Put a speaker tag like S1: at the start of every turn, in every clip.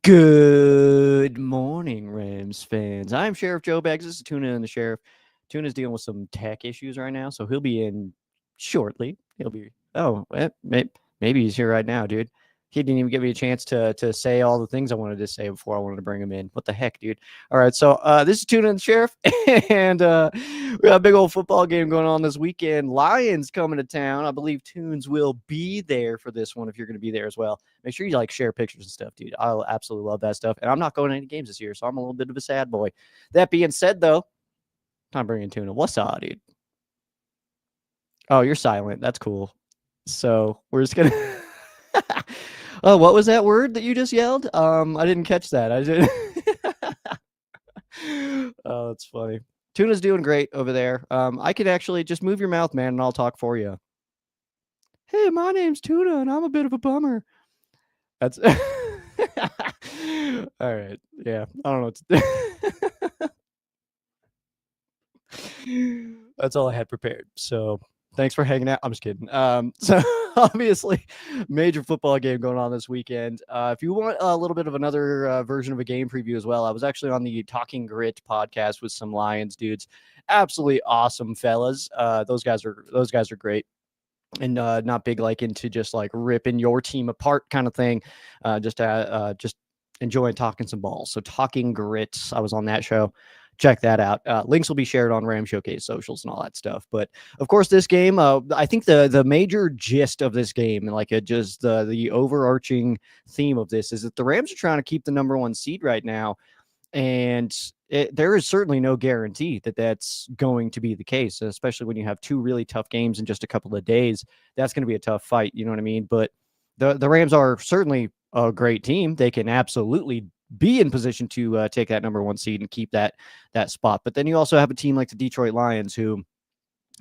S1: Good morning, Rams fans. I'm Sheriff Joe Baggs. This is Tuna and the Sheriff. Tuna's dealing with some tech issues right now, so he'll be in shortly. Maybe he's here right now, dude. He didn't even give me a chance to say all the things I wanted to say before I wanted to bring him in. What the heck, dude? All right, so this is Tuna and the Sheriff, and we got a big old football game going on this weekend. Lions coming to town. I believe Tunes will be there for this one if you're going to be there as well. Make sure you share pictures and stuff, dude. I'll absolutely love that stuff. And I'm not going to any games this year, so I'm a little bit of a sad boy. That being said, though, time bringing Tuna. What's up, dude? Oh, you're silent. That's cool. So we're just gonna. Oh, what was that word that you just yelled? I didn't catch that. I did. Oh, that's funny. Tuna's doing great over there. I could actually just move your mouth, man, and I'll talk for you. Hey, my name's Tuna, and I'm a bit of a bummer. That's all right. Yeah, I don't know what to do. That's all I had prepared. So thanks for hanging out. I'm just kidding. So obviously, major football game going on this weekend. If you want a little bit of another version of a game preview as well, I was actually on the Talking Grit podcast with some Lions dudes. Absolutely awesome fellas. Those guys are great. And not big into just ripping your team apart kind of thing. Just enjoying talking some balls. So Talking Grits, I was on that show. Check that out. Links will be shared on Ram Showcase socials and all that stuff. But of course, this game, I think the major gist of this game, and just the overarching theme of this, is that the Rams are trying to keep the number one seed right now. And there is certainly no guarantee that that's going to be the case, especially when you have two really tough games in just a couple of days. That's going to be a tough fight. You know what I mean? But the Rams are certainly a great team. They can absolutely be in position to take that number one seed and keep that spot. But then you also have a team like the Detroit Lions, who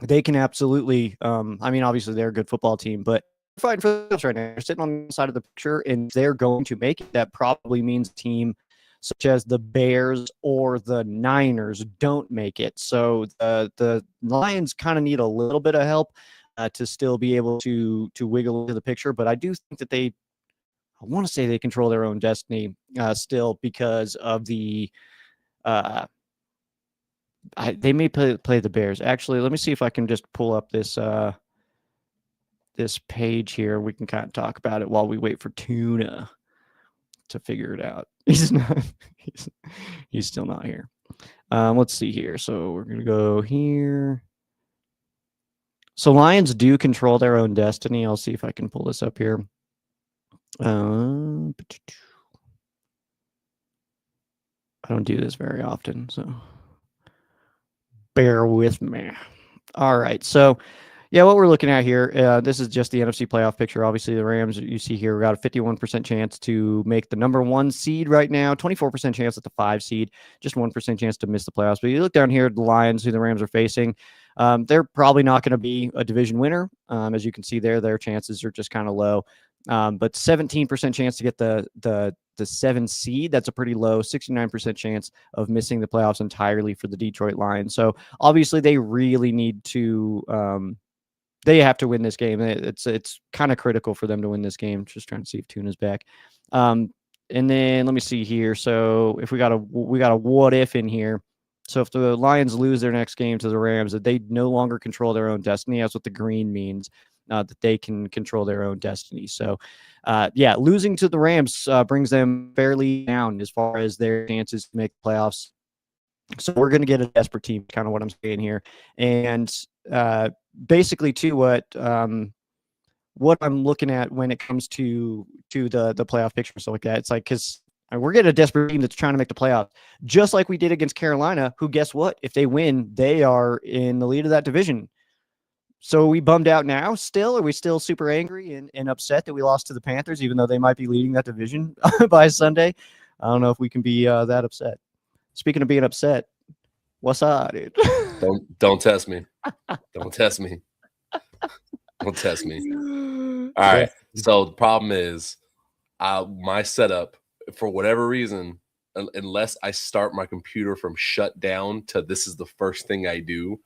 S1: they can absolutely, obviously they're a good football team, but fighting for this right now. They're sitting on the side of the picture, and they're going to make it. That probably means a team such as the Bears or the Niners don't make it. So the Lions kind of need a little bit of help to still be able to wiggle into the picture. But I do think that I want to say they control their own destiny still, because of the they may play the Bears. Actually, let me see if I can just pull up this this page here. We can kind of talk about it while we wait for Tuna to figure it out. He's not. He's still not here. Let's see here. So we're gonna go here. So Lions do control their own destiny. I'll see if I can pull this up here. I don't do this very often, so bear with me. All right, so yeah, what we're looking at here, this is just the NFC playoff picture. Obviously, the Rams, you see here, we got a 51% chance to make the number one seed right now, 24% chance at the 5 seed, just 1% chance to miss the playoffs. But you look down here at the Lions, who the Rams are facing, they're probably not going to be a division winner. As you can see there, their chances are just kind of low. But 17% chance to get the 7 seed. That's a pretty low 69% chance of missing the playoffs entirely for the Detroit Lions. So obviously they really need to they have to win this game. It's kind of critical for them to win this game. Just trying to see if Tuna's back. And then let me see here. So if we got a what if in here. So if the Lions lose their next game to the Rams, that they no longer control their own destiny. That's what the green means. That they can control their own destiny. So, yeah, losing to the Rams brings them fairly down as far as their chances to make the playoffs. So we're going to get a desperate team, kind of what I'm saying here. And basically, too, what I'm looking at when it comes to the playoff picture and stuff like that, it's because we're getting a desperate team that's trying to make the playoffs, just like we did against Carolina, who, guess what? If they win, they are in the lead of that division. So are we bummed out now still? Are we still super angry and upset that we lost to the Panthers, even though they might be leading that division by Sunday? I don't know if we can be that upset. Speaking of being upset, what's up, dude?
S2: Don't test me. Don't test me. Don't test me. All right. So the problem is my setup, for whatever reason, unless I start my computer from shut down to this is the first thing I do,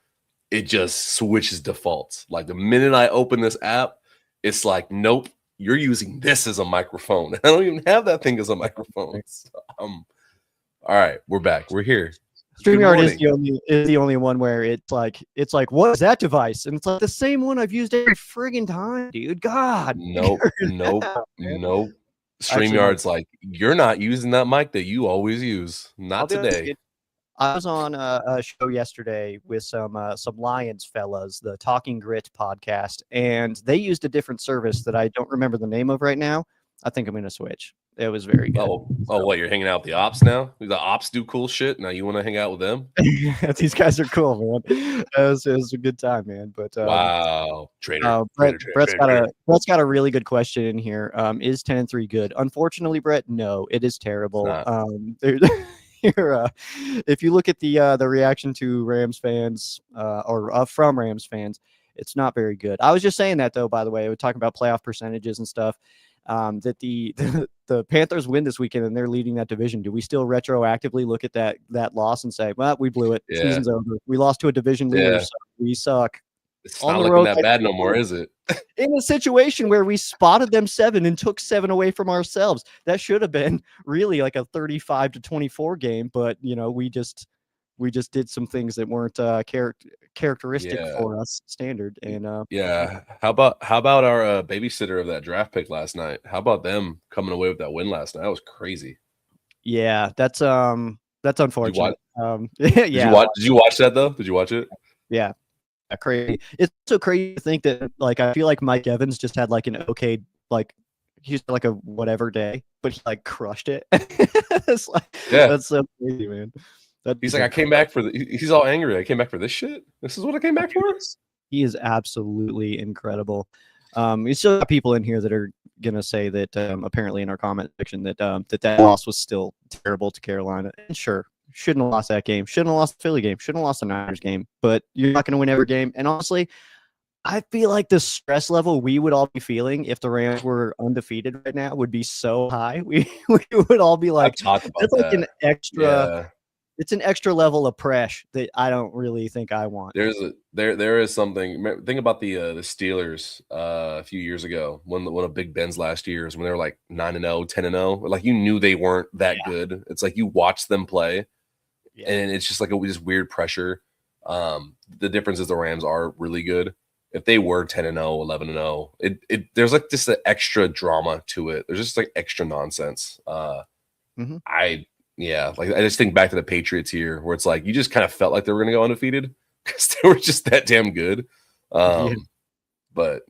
S2: it just switches defaults. Like the minute I open this app, it's like, nope, you're using this as a microphone. I don't even have that thing as a microphone. So, all right, we're back. We're here.
S1: StreamYard is the only one where it's like what is that device? And it's like the same one I've used every friggin' time, dude. God.
S2: Nope. StreamYard's like, you're not using that mic that you always use. Not today.
S1: I was on a show yesterday with some Lions fellas, the Talking Grit podcast, and they used a different service that I don't remember the name of right now. I think I'm going to switch. It was very good.
S2: What? You're hanging out with the ops now? The ops do cool shit. Now you want to hang out with them?
S1: These guys are cool, man. It was a good time, man. But
S2: wow, trader.
S1: Brett's got a really good question in here. Is 10-3 good? Unfortunately, Brett, no, it is terrible. If you look at the reaction to Rams fans from Rams fans, it's not very good. I was just saying that though, by the way, we're talking about playoff percentages and stuff. That the Panthers win this weekend and they're leading that division. Do we still retroactively look at that loss and say, well, we blew it. Yeah. Season's over. We lost to a division leader. So we suck.
S2: It's not looking that bad no more, is it?
S1: In a situation where we spotted them 7 and took 7 away from ourselves, that should have been really like a 35-24 game. But we just did some things that weren't characteristic for us standard. And
S2: how about our babysitter of that draft pick last night? How about them coming away with that win last night? That was crazy.
S1: Yeah, that's unfortunate.
S2: Did you watch that though? Did you watch it?
S1: Yeah. Crazy. It's so crazy to think that I feel like Mike Evans just had like an okay, he's like a whatever day, but he crushed it. It's that's so crazy, man.
S2: He's like, I came back for he's all angry. I came back for this shit. This is what I came back for.
S1: He is absolutely incredible. We still got people in here that are gonna say that apparently in our comment section that that loss was still terrible to Carolina. And sure, shouldn't have lost that game. Shouldn't have lost the Philly game. Shouldn't have lost the Niners game. But you're not gonna win every game. And honestly, I feel like the stress level we would all be feeling if the Rams were undefeated right now would be so high. We would all be like,
S2: that's like
S1: an extra. Yeah. It's an extra level of pressure that I don't really think I want.
S2: There is something. Think about the Steelers a few years ago when of Big Ben's last years when they were like 9-0, 10-0. Like you knew they weren't that good. It's like you watched them play, and it's just like this weird pressure. The difference is the Rams are really good. If they were 10-0, 11-0, there's like just an extra drama to it. There's just like extra nonsense. I just think back to the Patriots here where it's like you just kind of felt like they were going to go undefeated because they were just that damn good. But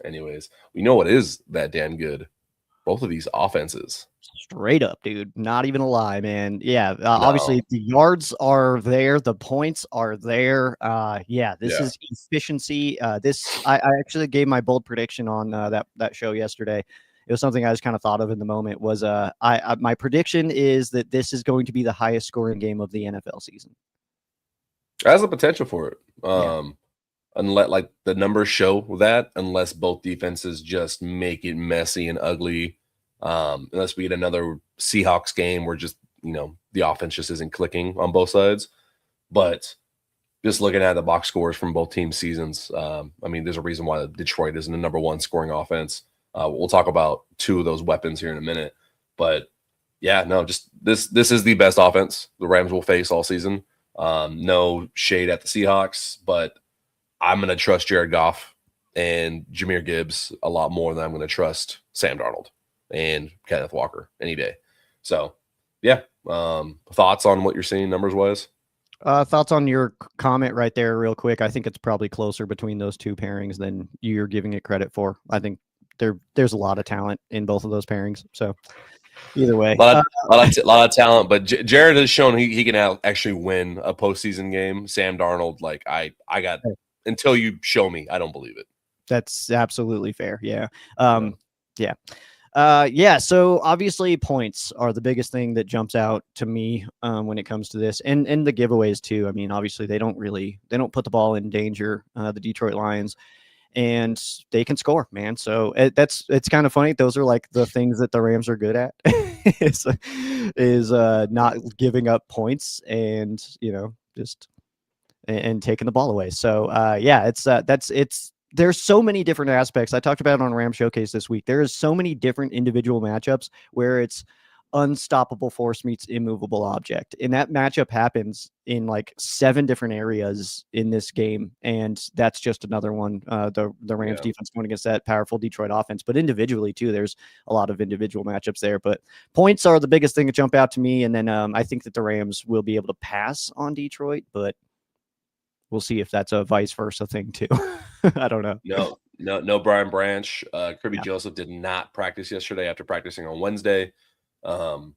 S2: anyways, we know what is that damn good. Both of these offenses.
S1: Straight up, dude. Not even a lie, man. Yeah, obviously the yards are there. The points are there. This is efficiency. I actually gave my bold prediction on that show yesterday. It was something I just kind of thought of in the moment was my prediction is that this is going to be the highest scoring game of the NFL season.
S2: It has the potential for it. Unless the numbers show that, unless both defenses just make it messy and ugly. Unless we get another Seahawks game where just, the offense just isn't clicking on both sides. But just looking at the box scores from both team seasons, there's a reason why Detroit isn't the number one scoring offense. We'll talk about 2 of those weapons here in a minute. But, just this is the best offense the Rams will face all season. No shade at the Seahawks, but I'm going to trust Jared Goff and Jahmyr Gibbs a lot more than I'm going to trust Sam Darnold and Kenneth Walker any day. So, thoughts on what you're seeing numbers-wise?
S1: Thoughts on your comment right there real quick. I think it's probably closer between those 2 pairings than you're giving it credit for. I think there's a lot of talent in both of those pairings. So either way,
S2: a lot of talent. But Jared has shown he can actually win a postseason game. Sam Darnold, I got until you show me, I don't believe it.
S1: That's absolutely fair. Yeah. So obviously points are the biggest thing that jumps out to me when it comes to this, and the giveaways too. I mean, obviously they don't put the ball in danger. The Detroit Lions. And they can score, man. So it's kind of funny. Those are like the things that the Rams are good at is not giving up points and just and taking the ball away. So it's there's so many different aspects. I talked about it on Ram Showcase this week. There is so many different individual matchups where it's unstoppable force meets immovable object. And that matchup happens in like 7 different areas in this game. And that's just another one. The Rams defense going against that powerful Detroit offense. But individually, too, there's a lot of individual matchups there. But points are the biggest thing that jump out to me. And then I think that the Rams will be able to pass on Detroit, but we'll see if that's a vice versa thing, too. I don't know.
S2: No, Brian Branch. Kirby Joseph did not practice yesterday after practicing on Wednesday. So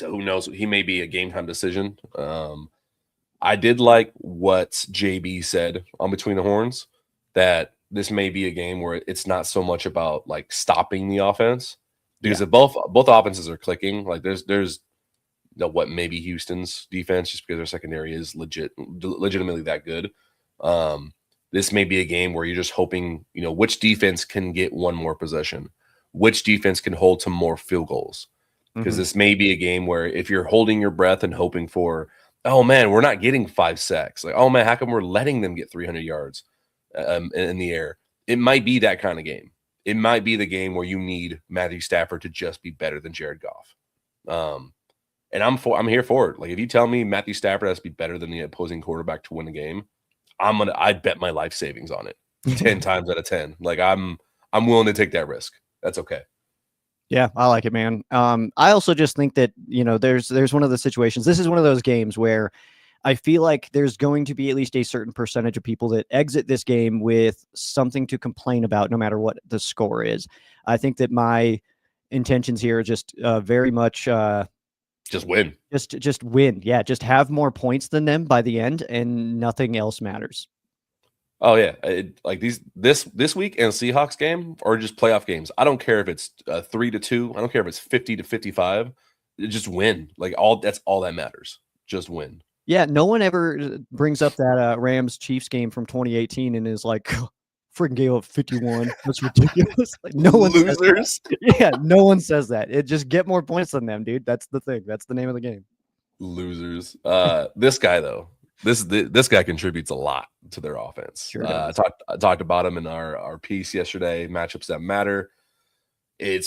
S2: who knows? He may be a game time decision. I did like what JB said on Between the Horns, that this may be a game where it's not so much about like stopping the offense, because if both offenses are clicking, like there's what maybe Houston's defense, just because their secondary is legitimately that good. This may be a game where you're just hoping, which defense can get one more possession, which defense can hold to more field goals. Because this may be a game where if you're holding your breath and hoping for, oh man, we're not getting 5 sacks. Like, oh man, how come we're letting them get 300 yards in the air? It might be that kind of game. It might be the game where you need Matthew Stafford to just be better than Jared Goff. And I'm here for it. Like, if you tell me Matthew Stafford has to be better than the opposing quarterback to win the game, I'd bet my life savings on it 10 times out of 10. Like, I'm willing to take that risk. That's okay.
S1: Yeah, I like it, man. I also just think that, there's one of the situations. This is one of those games where I feel like there's going to be at least a certain percentage of people that exit this game with something to complain about, no matter what the score is. I think that my intentions here are just very much
S2: just win.
S1: Just win. Yeah, just have more points than them by the end, and nothing else matters.
S2: Oh yeah, like this week and Seahawks game, or just playoff games. I don't care if it's 3-2. I don't care if it's 50-55. Just win. Like, that's all that matters. Just win.
S1: Yeah, no one ever brings up that Rams Chiefs game from 2018 and is like, freaking gave up 51. That's ridiculous. Like, no one
S2: losers.
S1: Yeah, no one says that. It just get more points than them, dude. That's the thing. That's the name of the game.
S2: Losers. This guy though. This guy contributes a lot to their offense.
S1: Sure
S2: I talked about him in our piece yesterday. Matchups that matter. I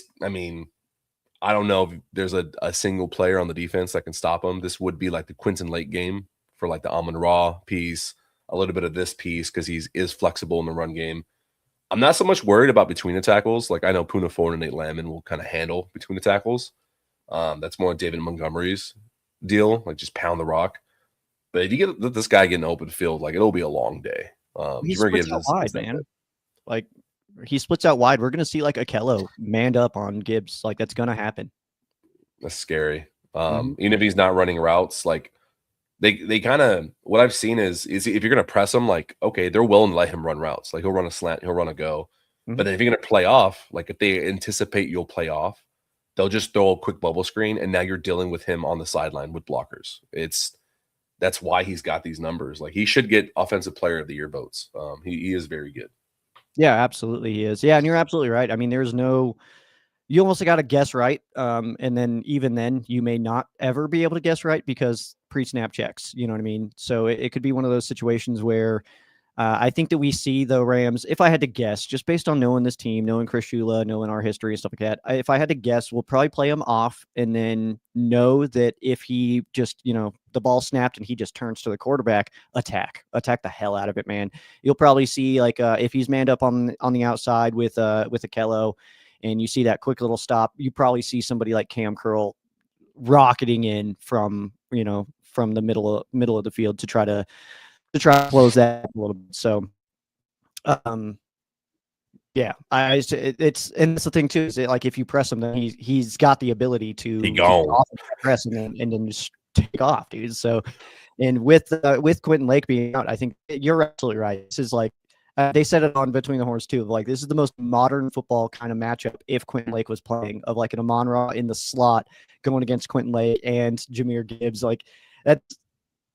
S2: don't know if there's a single player on the defense that can stop him. This would be like the Quinton Lake game for like the Amon-Ra piece, a little bit of this piece, because he is flexible in the run game. I'm not so much worried about between the tackles. Like, I know Puna Ford and Nate Landman will kind of handle between the tackles. That's more David Montgomery's deal, like just pound the rock. But if you get this guy getting open field, like, it'll be a long day.
S1: He splits out wide, man. Like, he splits out wide. We're going to see like Akello manned up on Gibbs. Like, that's going to happen.
S2: That's scary. Even if he's not running routes, like they kind of, what I've seen is if you're going to press him, like, okay, they're willing to let him run routes. Like, he'll run a slant, he'll run a go. But then if you're going to play off, like if they anticipate you'll play off, they'll just throw a quick bubble screen, and now you're dealing with him on the sideline with blockers. That's why he's got these numbers. Like, he should get Offensive Player of the Year votes. He is very good.
S1: Yeah, absolutely he is. Yeah, and you're absolutely right. I mean, you almost got to guess right. And then even then, you may not ever be able to guess right because pre-snap checks, you know what I mean? So it could be one of those situations where I think that we see the Rams, if I had to guess, just based on knowing this team, knowing Chris Shula, knowing our history and stuff like that, if I had to guess, we'll probably play him off and then know that if he just, the ball snapped and he just turns to the quarterback, attack the hell out of it, man. You'll probably see like if he's manned up on the outside with Akello and you see that quick little stop, you probably see somebody like Cam Curl rocketing in from the middle of the field to try to close that a little bit. So, yeah, it's and that's the thing too, is that, like, if you press him, then he's got the ability to press and then just take off, dude. So, and with Quinton Lake being out, I think you're absolutely right. This is like they said it on Between the Horns too. Like, this is the most modern football kind of matchup if Quinton Lake was playing, of like an Amon-Ra in the slot going against Quinton Lake and Jahmyr Gibbs. Like,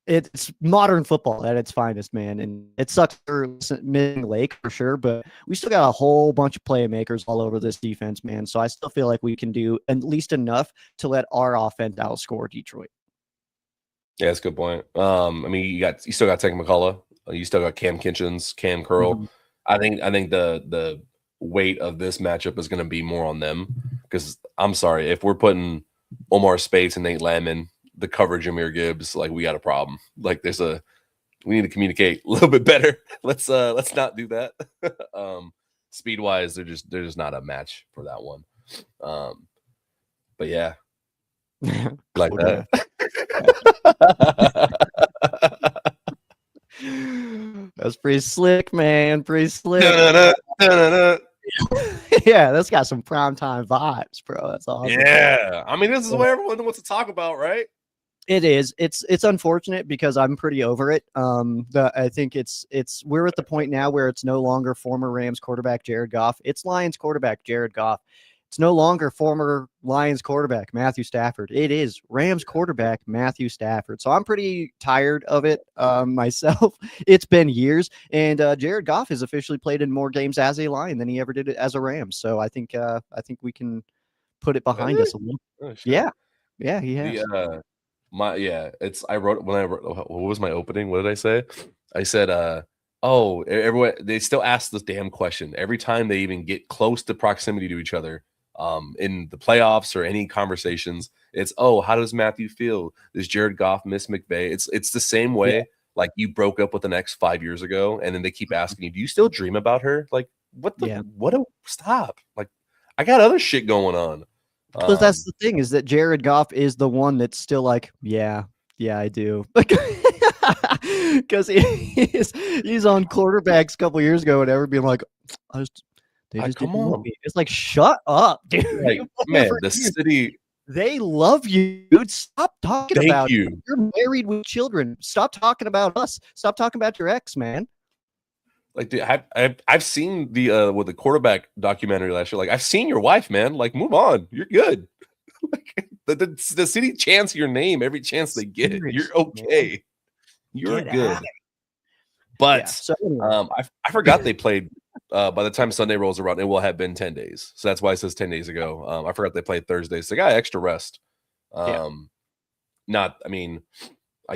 S1: it's modern football at its finest, man. And it sucks for missing Lake for sure, but we still got a whole bunch of playmakers all over this defense, man. So I still feel like we can do at least enough to let our offense outscore Detroit.
S2: Yeah, that's a good point. You still got Tech McCullough. You still got Cam Kitchens, Cam Curl. I think the weight of this matchup is going to be more on them because I'm sorry if we're putting Omar Speights and Nate Landman, the coverage of Amir Gibbs, like we got a problem. Like we need to communicate a little bit better. Let's not do that. Speed wise, they're just not a match for that one. But yeah, like that.
S1: That's pretty slick, man. Pretty slick. Yeah, that's got some primetime vibes, bro. That's awesome.
S2: Yeah, I mean, this is what everyone wants to talk about, right?
S1: It is. It's unfortunate because I'm pretty over it. I think we're at the point now where it's no longer former Rams quarterback Jared Goff. It's Lions quarterback Jared Goff. It's no longer former Lions quarterback Matthew Stafford. It is Rams quarterback Matthew Stafford. So I'm pretty tired of it myself. It's been years, and Jared Goff has officially played in more games as a Lion than he ever did as a Rams. So I think we can put it behind us a little.
S2: Oh,
S1: yeah, he has.
S2: I wrote what was my opening? What did I say? I said, everyone, they still ask this damn question every time they even get close to proximity to each other. In the playoffs or any conversations, it's how does Matthew feel? Does Jared Goff miss McVay? It's the same way. Yeah. Like you broke up with an ex 5 years ago, and then they keep asking you, do you still dream about her? Like what stop? Like I got other shit going on.
S1: Because that's the thing is that Jared Goff is the one that's still like, yeah, I do. Because he's on quarterbacks a couple years ago, whatever, being like, they just didn't love me. It's like, shut up, dude.
S2: Like, man, the city.
S1: They love you, dude. Stop talking about
S2: you.
S1: It. You're married with children. Stop talking about us. Stop talking about your ex, man.
S2: Like, dude, I've seen the with the quarterback documentary last year. Like, I've seen your wife, man. Like, move on. You're good. Like, the city chants your name every chance they get. You're okay. Man. You're good. But I forgot they played. By the time Sunday rolls around, it will have been 10 days. So that's why it says 10 days ago. I forgot they played Thursday. So they got extra rest. I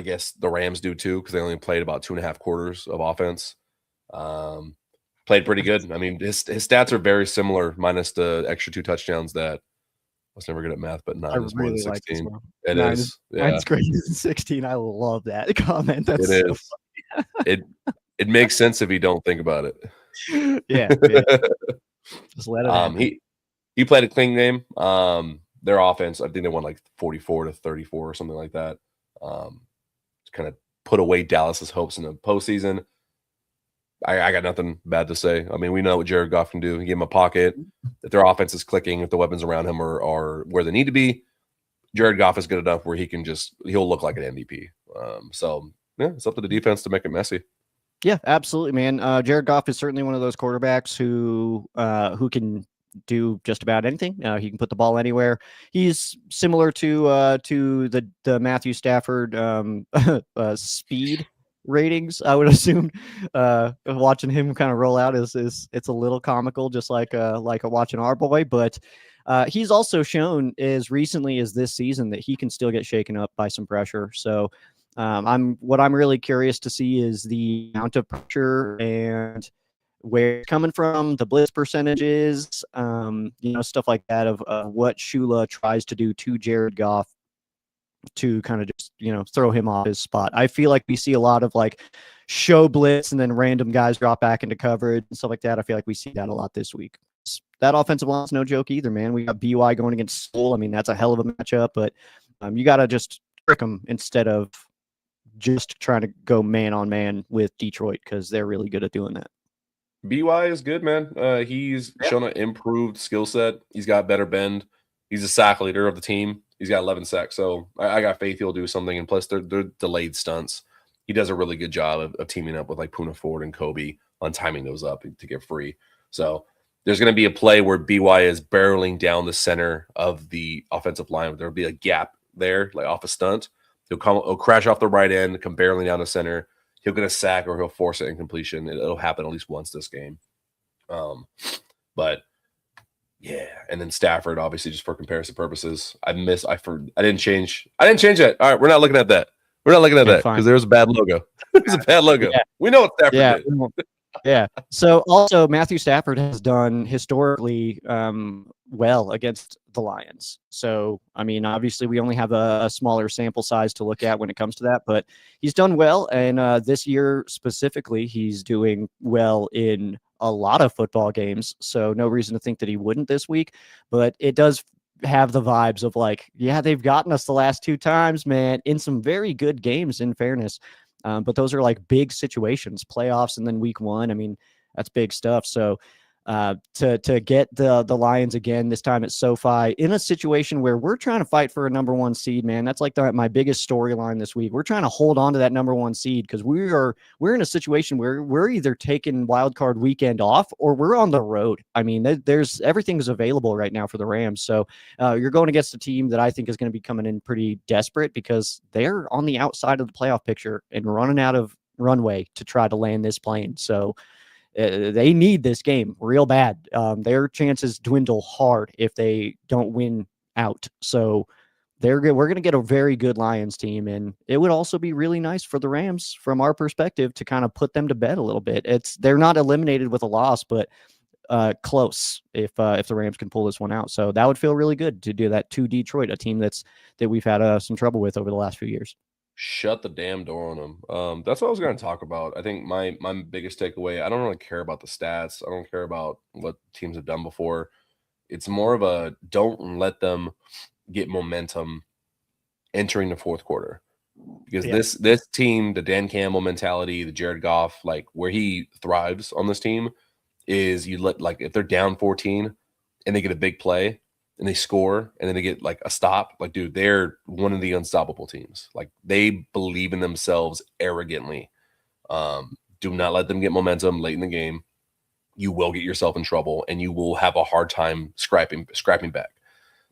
S2: guess the Rams do too, because they only played about 2.5 quarters of offense. Played pretty good. I mean, his stats are very similar, minus the extra 2 touchdowns that I was never good at math, but 9 is more than 16. Like it is.
S1: It's greater than 16. I love that comment. That's
S2: it is. It makes sense if you don't think about it.
S1: Yeah. Just let it happen.
S2: He played a clean game. Their offense, I think they won like 44-34 or something like that. To kind of put away Dallas's hopes in the postseason. I got nothing bad to say. I mean, we know what Jared Goff can do. He gave him a pocket. If their offense is clicking, if the weapons around him are where they need to be, Jared Goff is good enough where he'll look like an MVP. So yeah, it's up to the defense to make it messy.
S1: Yeah, absolutely, man. Jared Goff is certainly one of those quarterbacks who can do just about anything. He can put the ball anywhere. He's similar to the Matthew Stafford speed ratings, I would assume. Watching him kind of roll out is it's a little comical, just like watching our boy. But he's also shown as recently as this season that he can still get shaken up by some pressure. So. I'm really curious to see is the amount of pressure and where it's coming from, the blitz percentages, stuff like that of what Shula tries to do to Jared Goff to kind of just, throw him off his spot. I feel like we see a lot of like show blitz and then random guys drop back into coverage and stuff like that. I feel like we see that a lot this week. That offensive line's no joke either, man. We got BY going against School. I mean, that's a hell of a matchup, but you got to just trick them instead of just trying to go man on man with Detroit because they're really good at doing that.
S2: BY is good, man. He's shown an improved skill set. He's got better bend. He's a sack leader of the team. He's got 11 sacks. So I got faith he'll do something. And plus, they're delayed stunts. He does a really good job of teaming up with like Puna Ford and Kobe on timing those up to get free. So there's going to be a play where BY is barreling down the center of the offensive line. There'll be a gap there, like off a stunt. He'll crash off the right end, come barreling down the center. He'll get a sack or he'll force it in completion. It'll happen at least once this game. But yeah, and then Stafford, obviously, just for comparison purposes, I didn't change that. All right, we're not looking at that. We're not looking at that because there's a bad logo. There's a bad logo. Yeah. We know what Stafford did.
S1: Yeah. So also Matthew Stafford has done historically well against the Lions. So I mean, obviously we only have a smaller sample size to look at when it comes to that, but he's done well. And this year specifically, he's doing well in a lot of football games. So no reason to think that he wouldn't this week. But it does have the vibes of like, yeah, they've gotten us the last 2 times, man, in some very good games, in fairness. But those are like big situations, playoffs, and then week 1. I mean, that's big stuff. So to get the Lions again this time at SoFi in a situation where we're trying to fight for a number 1 seed, man, that's like my biggest storyline this week. We're trying to hold on to that number 1 seed because we're in a situation where we're either taking wild card weekend off or we're on the road. I mean, there's everything's available right now for the Rams. So you're going against a team that I think is going to be coming in pretty desperate because they're on the outside of the playoff picture and running out of runway to try to land this plane. So they need this game real bad. Their chances dwindle hard if they don't win out. So we're going to get a very good Lions team, and it would also be really nice for the Rams from our perspective to kind of put them to bed a little bit. They're not eliminated with a loss, but close if the Rams can pull this one out. So that would feel really good to do that to Detroit, a team that we've had some trouble with over the last few years.
S2: Shut the damn door on them. That's what I was going to talk about. I think my biggest takeaway, I don't really care about the stats. I don't care about what teams have done before. It's more of a don't let them get momentum entering the fourth quarter. Because this team, the Dan Campbell mentality, the Jared Goff, like where he thrives on this team is you let, like, if they're down 14 and they get a big play and they score and then they get like a stop, like, dude, they're one of the unstoppable teams. Like, they believe in themselves arrogantly. Do not let them get momentum late in the game. You will get yourself in trouble and you will have a hard time scrapping back.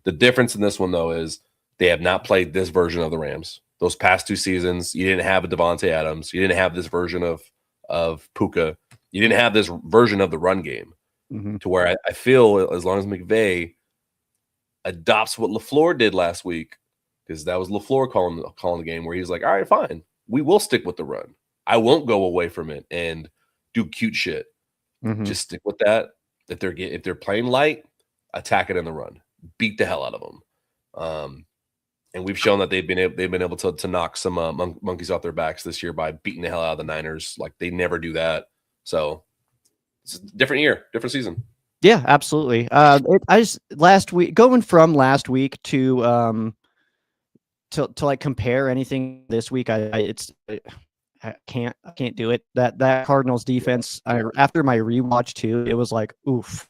S2: The difference in this one, though, is they have not played this version of the Rams. Those past 2 seasons, you didn't have a Devontae Adams. You didn't have this version of Puka. You didn't have this version of the run game to where I feel as long as McVay adopts what LaFleur did last week, because that was LaFleur calling the game, where he's like, all right, fine. We will stick with the run. I won't go away from it and do cute shit. Just stick with that. If they're playing light, attack it in the run. Beat the hell out of them. And we've shown that they've been able to knock some monkeys off their backs this year by beating the hell out of the Niners. Like, they never do that. So it's a different year, different season.
S1: Yeah, absolutely. Last week, going from last week to like compare anything this week, I can't do it. That Cardinals defense, after my rewatch too, it was like, oof,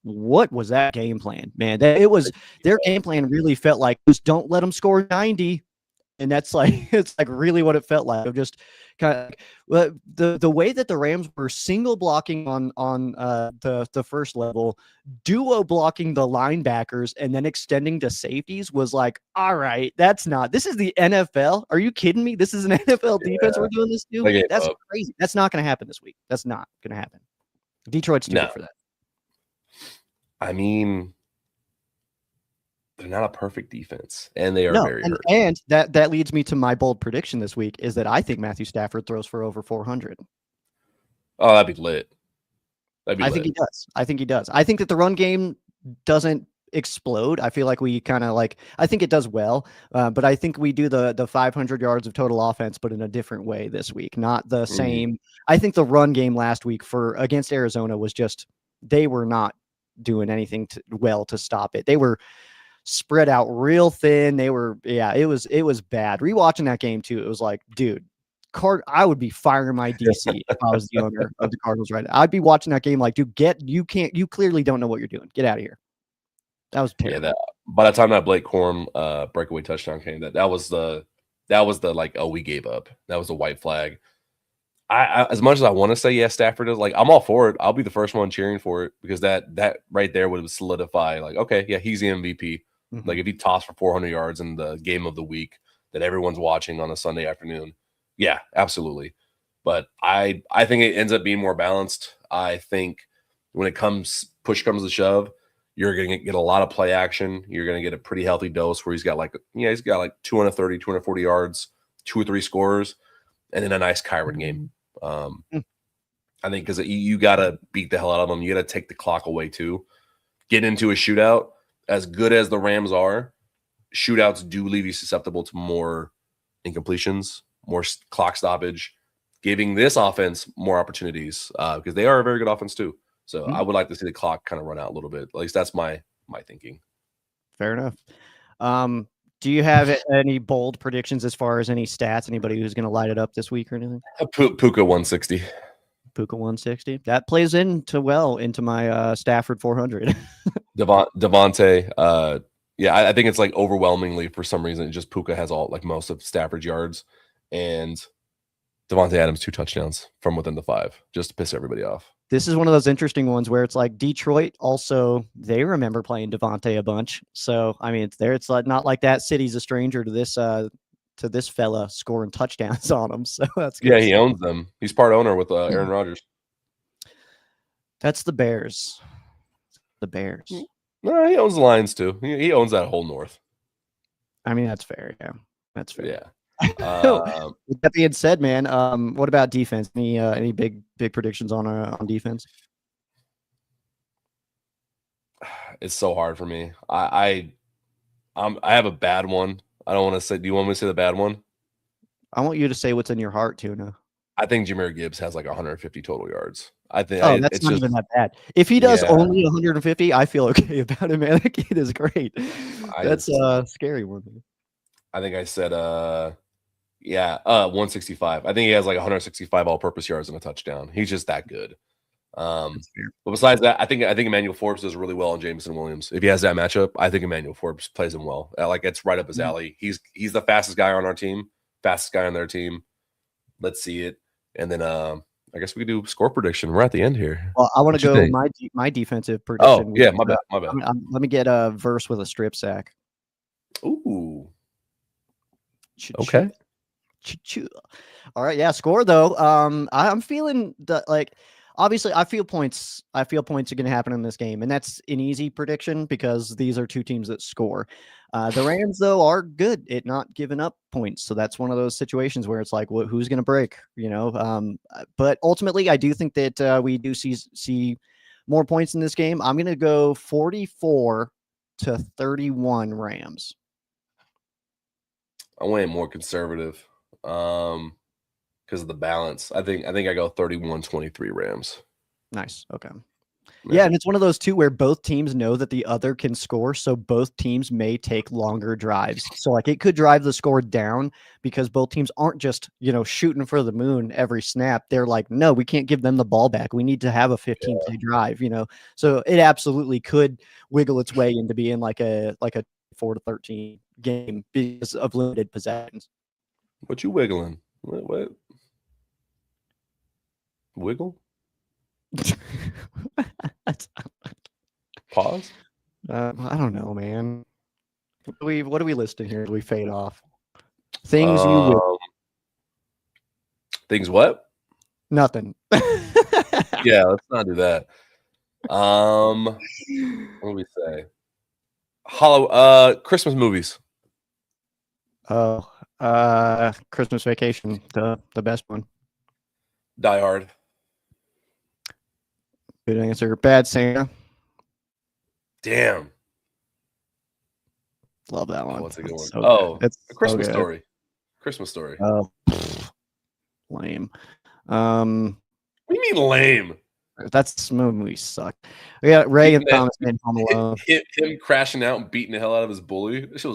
S1: what was that game plan, man? Their game plan really felt like just don't let them score 90. And that's like, it's like really what it felt like. Of just kind of the way that the Rams were single blocking on the first level, duo blocking the linebackers, and then extending to safeties was like, all right, this is the NFL. Are you kidding me? This is an NFL defense we're doing this to? That's crazy. That's not going to happen this week. That's not going to happen. Detroit's too good for that.
S2: I mean, they're not a perfect defense, and they are very hurt.
S1: And that leads me to my bold prediction this week is that I think Matthew Stafford throws for over 400.
S2: Oh, that'd be lit.
S1: I think he does. I think that the run game doesn't explode. I feel like we kind of I think it does well, but I think we do the 500 yards of total offense, but in a different way this week, not the same. I think the run game last week against Arizona was just, they were not doing anything to stop it. They were spread out real thin. It was bad. Rewatching that game too, it was like, dude, I would be firing my DC if I was the owner of the Cardinals right now. I'd be watching that game like, dude, you clearly don't know what you're doing. Get out of here. That was terrible.
S2: Yeah, by the time that Blake Corum breakaway touchdown came, that was the like, oh, we gave up. That was the white flag. I as much as I want to say, yeah, Stafford is, like, I'm all for it. I'll be the first one cheering for it, because that right there would solidify, like, okay, yeah, he's the MVP. Like, if he tossed for 400 yards in the game of the week that everyone's watching on a Sunday afternoon, yeah, absolutely. But I think it ends up being more balanced. I think when push comes to shove, you're going to get a lot of play action. You're going to get a pretty healthy dose where he's got like 230, 240 yards, 2 or 3 scores, and then a nice Kyron game. I think because you got to beat the hell out of them. You got to take the clock away too. Get into a shootout. As good as the Rams are, shootouts do leave you susceptible to more incompletions, more clock stoppage, giving this offense more opportunities because they are a very good offense too. So I would like to see the clock kind of run out a little bit. At least that's my thinking.
S1: Fair enough. Do you have any bold predictions as far as any stats? Anybody who's going to light it up this week or anything?
S2: Puka 160.
S1: Puka 160. That plays into my Stafford 400.
S2: Devontae. Yeah, I think it's like overwhelmingly for some reason. Just Puka has most of Stafford's yards, and Devontae Adams 2 touchdowns from within the 5, just to piss everybody off.
S1: This is one of those interesting ones where it's like Detroit also, they remember playing Devontae a bunch. So I mean, it's like not like that city's a stranger to this fella scoring touchdowns on them. So that's good.
S2: Yeah, he owns them. He's part owner with Aaron Rodgers.
S1: That's the Bears. The Bears.
S2: No, he owns the Lions too. He owns that whole North.
S1: I mean, that's fair. Yeah, that's fair.
S2: Yeah.
S1: With that being said, man, what about defense? Any big predictions on defense?
S2: It's so hard for me. I have a bad one. I don't want to say. Do you want me to say the bad one?
S1: I want you to say what's in your heart, Tuna.
S2: I think Jahmyr Gibbs has like 150 total yards. I think.
S1: That's not even that bad. If he does only 150, I feel okay about it, man. That kid is great. That's a scary one.
S2: I think I said 165. I think he has like 165 all-purpose yards and a touchdown. He's just that good. But besides that, I think Emmanuel Forbes does really well on Jameson Williams. If he has that matchup, I think Emmanuel Forbes plays him well. Like it's right up his alley. He's the fastest guy on our team, fastest guy on their team. Let's see it. And then I guess we could do score prediction. We're at the end here.
S1: Well, I want to go my defensive prediction.
S2: Oh, yeah, my bad.
S1: Let me get a verse with a strip sack.
S2: Ooh. Okay.
S1: All right, yeah, score though. I'm feeling like obviously I feel points are going to happen in this game, and that's an easy prediction because these are two teams that score. The Rams though are good at not giving up points, so that's one of those situations where it's like, who's going to break, but ultimately I do think that we do see more points in this game. I'm going to go 44-31 Rams.
S2: I went more conservative because of the balance. I think I go 31-23 Rams.
S1: Nice. Okay. Yeah, and it's one of those two where both teams know that the other can score, so both teams may take longer drives. So like it could drive the score down because both teams aren't just, shooting for the moon every snap. They're like, no, we can't give them the ball back. We need to have a 15-play drive, So it absolutely could wiggle its way into being like a 4-13 game because of limited possessions.
S2: What you wiggling? What? Wiggle? Pause?
S1: I don't know, man. What are we listing here? Do we fade off? Things you would.
S2: Things what?
S1: Nothing.
S2: Yeah, let's not do that. What do we say? Christmas movies.
S1: Oh, Christmas Vacation, the best one.
S2: Die Hard.
S1: Good answer. Bad Santa.
S2: Damn.
S1: Love that one.
S2: What's a good one?
S1: It's
S2: A Christmas Story. Christmas Story.
S1: Oh, lame.
S2: What do you mean lame?
S1: That's movie sucked. We got Ray and Thomas in Home Alone.
S2: Him crashing out and beating the hell out of his bully. This was